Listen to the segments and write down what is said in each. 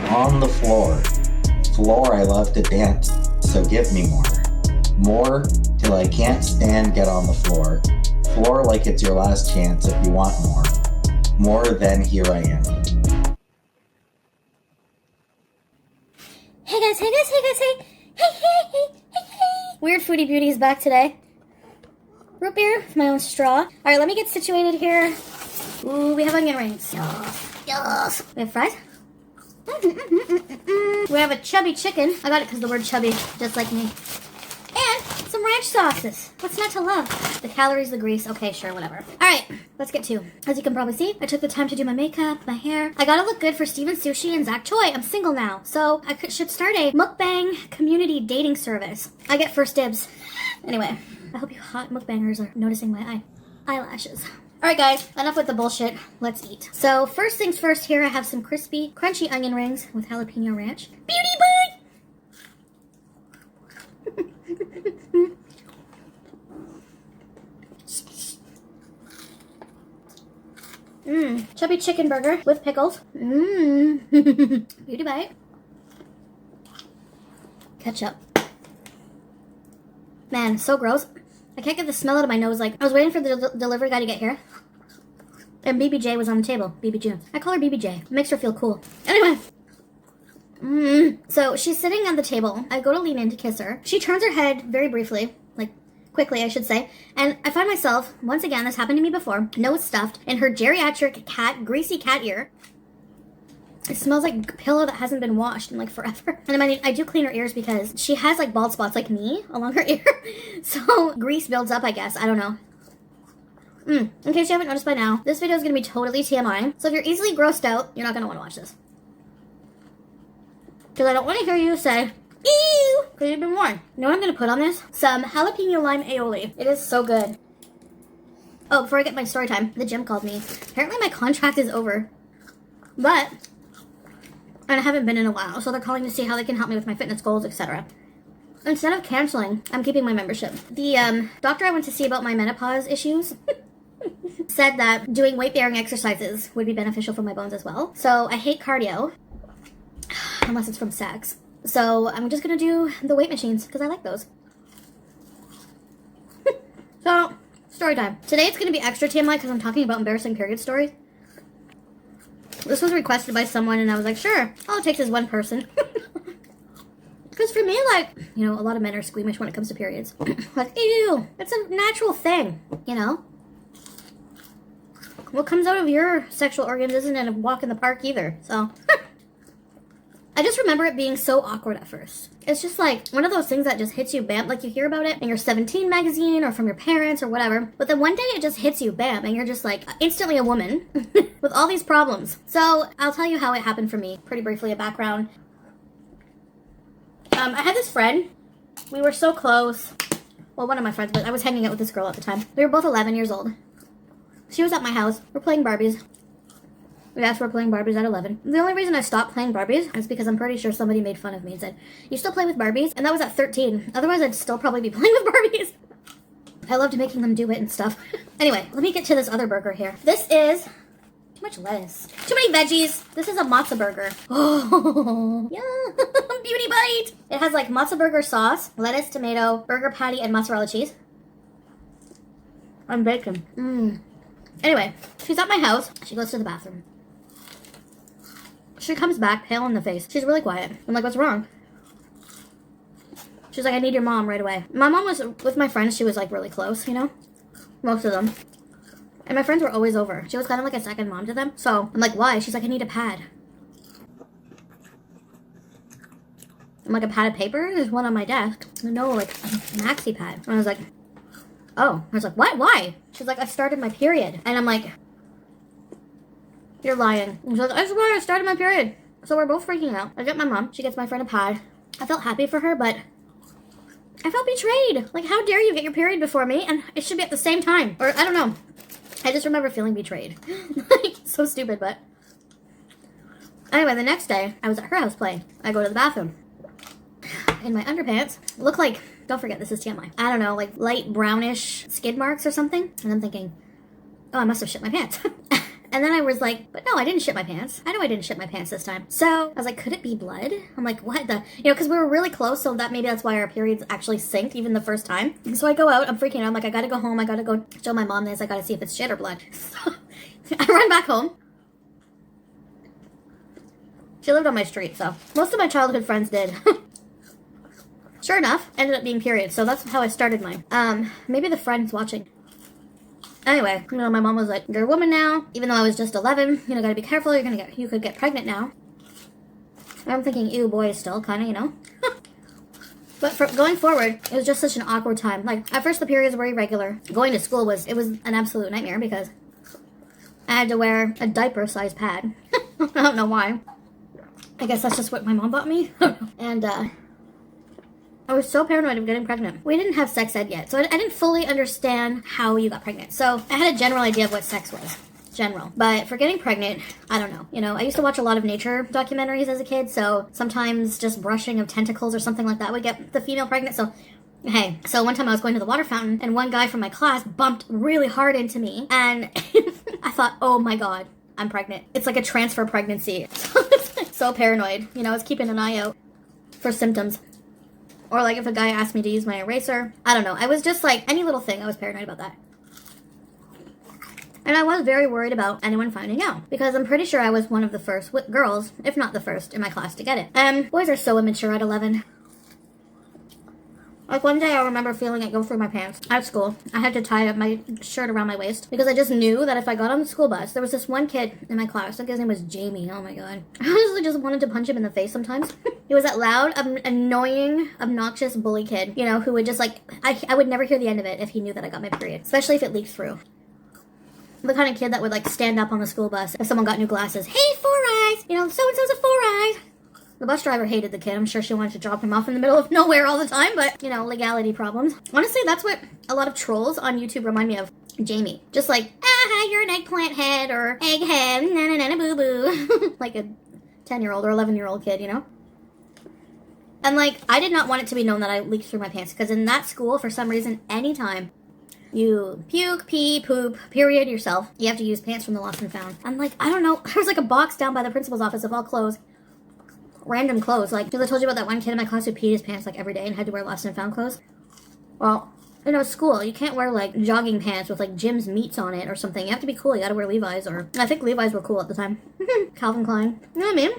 On the floor. Floor I love to dance, so give me more. More till I can't stand get on the floor. Floor like it's your last chance if you want more. More than here I am. Hey guys, hey guys, hey guys, hey! Hey! Weird Foodie Beauty is back today. Root beer with my own straw. Alright, let me get situated here. Ooh, we have onion rings. Yes. We have fries. We have a chubby chicken. I got it because the word chubby, just like me. And some ranch sauces. What's not to love? The calories, the grease. Okay, sure, whatever. Alright, let's get to. As you can probably see, I took the time to do my makeup, my hair. I gotta look good for Steven Sushi and Zach Choi. I'm single now, so I should start a mukbang community dating service. I get first dibs. Anyway, I hope you hot mukbangers are noticing my eyelashes. Alright guys, enough with the bullshit. Let's eat. So first things first, here I have some crispy, crunchy onion rings with jalapeno ranch. Beauty bite! Chubby chicken burger with pickles. Beauty bite. Ketchup. Man, so gross. I can't get the smell out of my nose. Like, I was waiting for the delivery guy to get here. And BBJ was on the table. BBJ. I call her BBJ. It makes her feel cool. Anyway. So, she's sitting on the table. I go to lean in to kiss her. She turns her head very briefly. Like, quickly, I should say. And I find myself, once again, this happened to me before, nose stuffed in her geriatric greasy cat ear. It smells like a pillow that hasn't been washed in like forever. And I do clean her ears because she has like bald spots like me along her ear. So grease builds up, I guess. I don't know. In case you haven't noticed by now, this video is going to be totally TMI. So if you're easily grossed out, you're not going to want to watch this. Because I don't want to hear you say, ew, because you've been warned. You know what I'm going to put on this? Some jalapeno lime aioli. It is so good. Oh, before I get my story time, the gym called me. Apparently my contract is over. But and I haven't been in a while, so they're calling to see how they can help me with my fitness goals, etc. Instead of canceling, I'm keeping my membership. The doctor I went to see about my menopause issues said that doing weight-bearing exercises would be beneficial for my bones as well. So I hate cardio, unless it's from sex. So I'm just gonna do the weight machines, because I like those. So, story time. Today it's gonna be extra TMI because I'm talking about embarrassing period stories. This was requested by someone, and I was like, sure, all it takes is one person. Because for me, like, you know, a lot of men are squeamish when it comes to periods. Like, ew, it's a natural thing, you know? What comes out of your sexual organs isn't a walk in the park either, so. I just remember it being so awkward at first. It's just like one of those things that just hits you, bam, like you hear about it in your 17 magazine or from your parents or whatever. But then one day it just hits you, bam, and you're just like instantly a woman with all these problems. So I'll tell you how it happened for me. Pretty briefly, a background. I had this friend. We were so close. Well, one of my friends, but I was hanging out with this girl at the time. We were both 11 years old. She was at my house. We're playing Barbies. Yes, we're playing Barbies at 11. The only reason I stopped playing Barbies is because I'm pretty sure somebody made fun of me and said, you still play with Barbies? And that was at 13. Otherwise, I'd still probably be playing with Barbies. I loved making them do it and stuff. Anyway, let me get to this other burger here. This is too much lettuce. Too many veggies. This is a matzo burger. Oh, yeah. Beauty bite. It has like matzo burger sauce, lettuce, tomato, burger patty, and mozzarella cheese. And bacon. Anyway, she's at my house. She goes to the bathroom. She comes back, pale in the face. She's really quiet. I'm like, what's wrong? She's like, I need your mom right away. My mom was with my friends. She was like really close, you know? Most of them. And my friends were always over. She was kind of like a second mom to them. So I'm like, why? She's like, I need a pad. I'm like, a pad of paper? There's one on my desk. No, like a maxi pad. And I was like, oh. I was like, what? Why? She's like, I started my period. And I'm like, you're lying. She's like, I swear I started my period. So we're both freaking out. I get my mom. She gets my friend a pad. I felt happy for her, but I felt betrayed. Like, how dare you get your period before me? And it should be at the same time. Or, I don't know. I just remember feeling betrayed. Like, so stupid, but. Anyway, the next day, I was at her house playing. I go to the bathroom. In my underpants, look like, don't forget, this is TMI. I don't know, like light brownish skid marks or something. And I'm thinking, oh, I must have shit my pants. And then I was like, but no, I didn't shit my pants. I know I didn't shit my pants this time. So I was like, could it be blood? I'm like, what the, because we were really close, so that maybe that's why our periods actually synced even the first time. So I go out, I'm freaking out. I'm like, I gotta go home. I gotta go show my mom this. I gotta see if it's shit or blood. So I run back home. She lived on my street, so most of my childhood friends did. Sure enough, ended up being periods. So that's how I started mine. Maybe the friend's watching. Anyway, my mom was like, you're a woman now. Even though I was just 11, gotta be careful. You could get pregnant now. And I'm thinking, ew, boys still, kinda, But for going forward, it was just such an awkward time. Like, at first the periods were irregular. Going to school was an absolute nightmare because I had to wear a diaper-sized pad. I don't know why. I guess that's just what my mom bought me. And, I was so paranoid of getting pregnant. We didn't have sex ed yet, so I didn't fully understand how you got pregnant. So I had a general idea of what sex was. General. But for getting pregnant, I don't know. I used to watch a lot of nature documentaries as a kid, so sometimes just brushing of tentacles or something like that would get the female pregnant. So, hey. So one time I was going to the water fountain, and one guy from my class bumped really hard into me, and I thought, oh my god, I'm pregnant. It's like a transfer pregnancy. So paranoid. I was keeping an eye out for symptoms. Or like if a guy asked me to use my eraser. I don't know. I was just like, any little thing, I was paranoid about that. And I was very worried about anyone finding out. Because I'm pretty sure I was one of the first girls, if not the first, in my class to get it. Boys are so immature at 11. Like one day I remember feeling it go through my pants at school. I had to tie up my shirt around my waist because I just knew that if I got on the school bus, there was this one kid in my class. I think his name was Jamie. Oh my god. I honestly just wanted to punch him in the face sometimes. He was that loud, annoying, obnoxious bully kid, who would just like, I would never hear the end of it if he knew that I got my period, especially if it leaked through. The kind of kid that would like stand up on the school bus if someone got new glasses. Hey, 4 eyes! So-and-so's a 4 eyes. The bus driver hated the kid. I'm sure she wanted to drop him off in the middle of nowhere all the time, but, legality problems. Honestly, that's what a lot of trolls on YouTube remind me of Jamie. Just like, you're an eggplant head, or egghead, na-na-na-na-boo-boo. Like a 10-year-old or 11-year-old kid, And, like, I did not want it to be known that I leaked through my pants, because in that school, for some reason, anytime you puke, pee, poop, period yourself, you have to use pants from the lost and found. I'm like, I don't know. There was, like, a box down by the principal's office of all clothes. Random clothes. Like, because I told you about that one kid in my class who peed his pants, like, every day and had to wear lost and found clothes. Well, school, you can't wear, like, jogging pants with, like, Jim's meats on it or something. You have to be cool. You gotta wear Levi's, or I think Levi's were cool at the time. Calvin Klein. You know what I mean?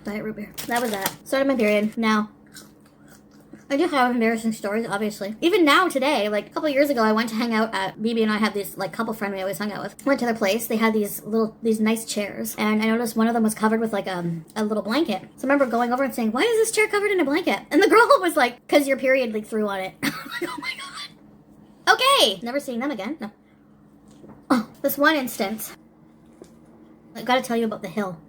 Diet root beer. That was that. Started my period. Now, I do have embarrassing stories, obviously. Even now, today, like, a couple years ago, I went to hang out at, BB and I have this, like, couple friend we always hung out with. Went to their place. They had these nice chairs. And I noticed one of them was covered with, like, a little blanket. So I remember going over and saying, why is this chair covered in a blanket? And the girl was like, because your period leaked through on it. I'm like, oh my god. Okay. Never seeing them again. No. Oh, this one instance. I gotta tell you about the hill.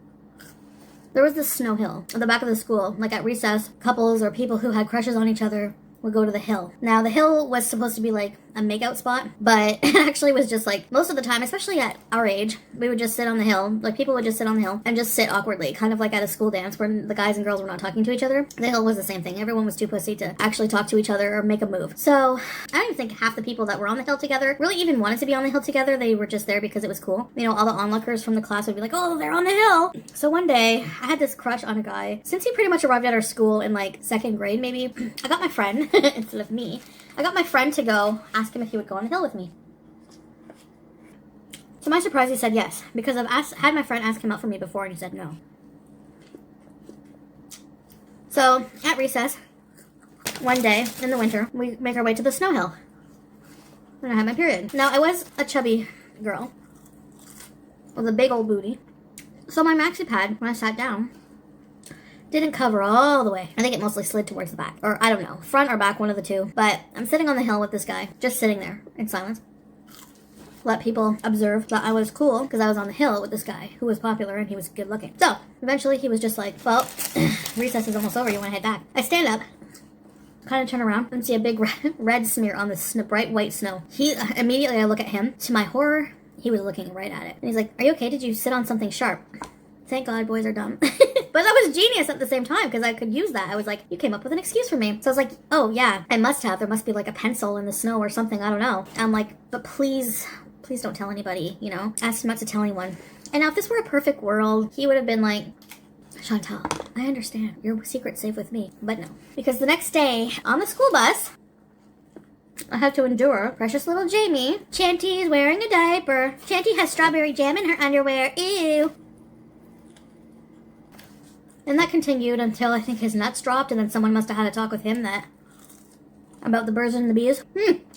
There was this snow hill at the back of the school. Like at recess, couples or people who had crushes on each other would go to the hill. Now, the hill was supposed to be like a makeout spot, but it actually was just like, most of the time, especially at our age, we would just sit on the hill. Like, people would just sit on the hill and just sit awkwardly, kind of like at a school dance where the guys and girls were not talking to each other. The hill was the same thing. Everyone was too pussy to actually talk to each other or make a move. So, I don't even think half the people that were on the hill together really even wanted to be on the hill together. They were just there because it was cool. All the onlookers from the class would be like, oh, they're on the hill. So one day, I had this crush on a guy. Since he pretty much arrived at our school in like 2nd grade, maybe, I got my friend, instead of me, I got my friend to go ask him if he would go on the hill with me. To my surprise, he said yes, because I've had my friend ask him out for me before, and he said no. So, at recess, one day in the winter, we make our way to the snow hill. And I had my period. Now, I was a chubby girl with a big old booty. So my maxi pad, when I sat down, didn't cover all the way. I think it mostly slid towards the back. Or, I don't know, front or back, one of the two. But I'm sitting on the hill with this guy, just sitting there in silence. Let people observe that I was cool because I was on the hill with this guy who was popular and he was good looking. So, eventually he was just like, well, recess is almost over, you want to head back. I stand up, kind of turn around, and see a big red smear on the bright white snow. Immediately I look at him. To my horror, he was looking right at it. And he's like, are you okay? Did you sit on something sharp? Thank God boys are dumb. But that was genius at the same time because I could use that. I was like, you came up with an excuse for me. So I was like, oh yeah, I must have. There must be like a pencil in the snow or something. I don't know. I'm like, but please please don't tell anybody, you know? Asked him not to tell anyone. And now if this were a perfect world, he would have been like, Chantal, I understand. Your secret's safe with me. But no. Because the next day, on the school bus, I have to endure precious little Jamie. Chanty's wearing a diaper. Chanty has strawberry jam in her underwear. Ew. And that continued until I think his nuts dropped, and then someone must have had a talk with him about the birds and the bees.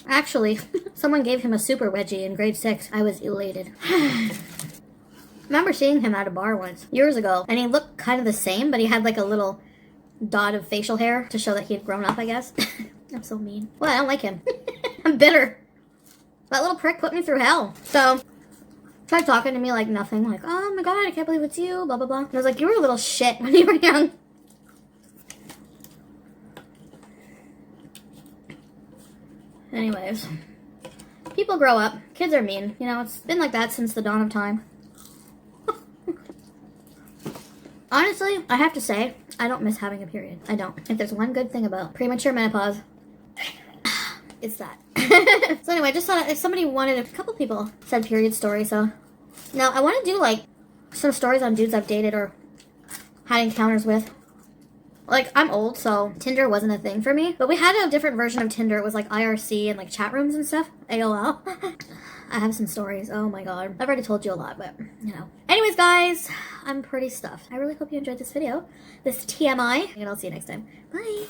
Actually, someone gave him a super wedgie in grade 6. I was elated. Remember seeing him at a bar once, years ago, and he looked kind of the same, but he had like a little dot of facial hair to show that he had grown up, I guess. I'm so mean. Well, I don't like him. I'm bitter. That little prick put me through hell. So, tried talking to me like nothing. Like, oh my god, I can't believe it's you, blah, blah, blah. And I was like, you were a little shit when you were young. Anyways. People grow up. Kids are mean. You know, it's been like that since the dawn of time. Honestly, I have to say, I don't miss having a period. I don't. If there's one good thing about premature menopause, it's that. So anyway, I just thought if somebody wanted, a couple people said period story, so. Now, I want to do, like, some stories on dudes I've dated or had encounters with. Like, I'm old, so Tinder wasn't a thing for me. But we had a different version of Tinder. It was, like, IRC and, like, chat rooms and stuff. AOL. I have some stories. Oh, my God. I've already told you a lot, but, you know. Anyways, guys, I'm pretty stuffed. I really hope you enjoyed this video. This TMI. And I'll see you next time. Bye.